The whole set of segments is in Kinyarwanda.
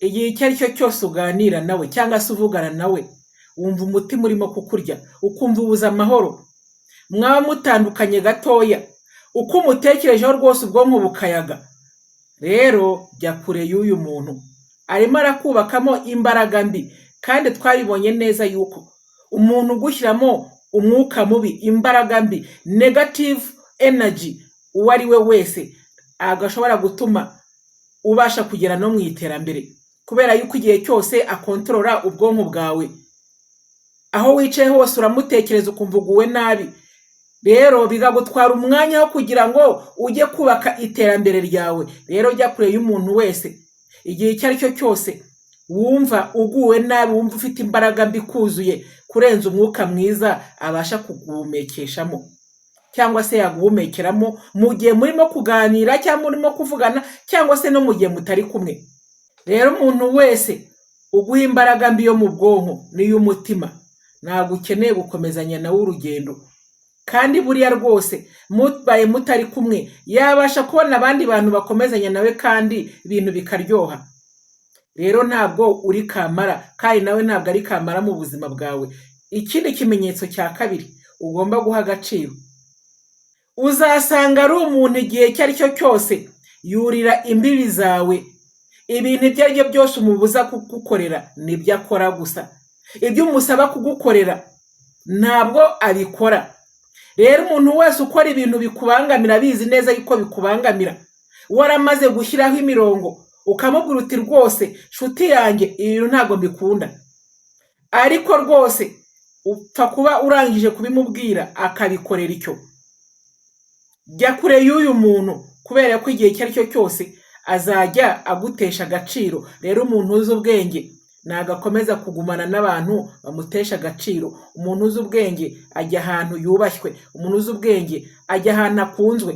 igihe icyo ari cyo cyose uganira nawe cyangwa se uvugana nawe wumva umutima urimo kukurya, ukumva ubuze amahoro, mwaba mutandukanye gatoya, uko umutekerejeho rwose ubwonko bukayaga. Rero jya kure y'uyu muntu, arimo arakubakamo imbaraga mbi, kandi twabibonye neza yuko umuntu ugushyiramo umwuka mubi, imbaraga mbi, negative energy, uwo ari we wese agashobora gutuma ubasha kugera no mu iterambere, kubera yuko igihe cyose akontorora ubwonko bwawe. Aho wicaye hose uramutekereza ukumva uguwe nabi, rero bigagutwara umwanya wo kugira ngo ujye kubaka iterambere ryawe. Rero jya kure y'umuntu wese igihe icyo ari cyo cyose wumva uguwe nabi, wumva ufite imbaraga mbi kuzuye kurenza umwuka mwiza abasha kuguhumekeshamo cyangwa se yaguhumekeramo mu gihe murimo kuganira cyangwa murimo kuvugana cyangwa se no mu gihe mutari kumwe. Rero umuntu wese uguha imbaraga mbi yo mu bwonko n'iy'umutima ntabwo ukeneye gukomezanya nawe urugendo, kandi buriya rwose mubaye mutari kumwe yabasha kubona abandi bantu bakomezanya nawe kandi ibintu bikaryoha. Rero ntabwo uri kamara, kandi nawe ntabwo ari kamara mu buzima bwawe. Ikindi kimenyetso cya kabiri ugomba guha agaciro, uzasanga ari umuntu igihe icyo ari cyo cyose yurira imbibi zawe. Ibintu ibyo ari byo byose umubuza kugukorera nibyo akora gusa, ibyo umusaba kugukorera ntabwo abikora. Rero umuntu wese ukora ibintu bikubangamira abizi neza yuko bikubangamira, waramaze gushyiraho imirongo ukamubwira uti rwose nshuti yanjye ibi bintu ntabwo mbikunda, ariko rwose upfa kuba urangije kubimubwira akabikorera icyo. Jya kure y'uyu muntu, kubera ko igihe icyo ari cyo cyose azajya agutesha agaciro. Rero umuntu uzi ubwenge ntabwo akomeza kugumana n'abantu bamutesha agaciro. Umuntu uzi ubwenge ajya ahantu yubashywe, umuntu uzi ubwenge ajya ahantu akunzwe.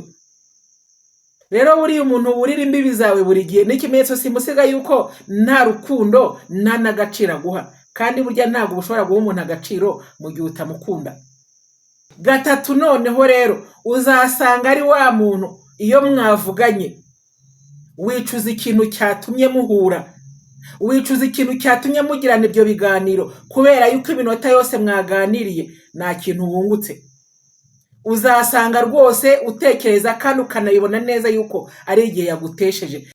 Rero buriya umuntu wurira imbibi zawe buri gihe ni ikimenyetso simusiga yuko nta rukundo nta n'agaciro aguha, kandi burya ntabwo ushobora guha umuntu agaciro mu gihe utamukunda. Gatatu, noneho rero uzasanga ari wa muntu iyo mwavuganye wicuza ikintu cyatumye muhura, wicuza ikintu cyatumye mugirana ibyo biganiro, kubera yuko iminota yose mwaganiriye nta kintu wungutse. Uzasanga rwose utekereza kandi ukanayibona neza yuko ari igihe yagutesheje.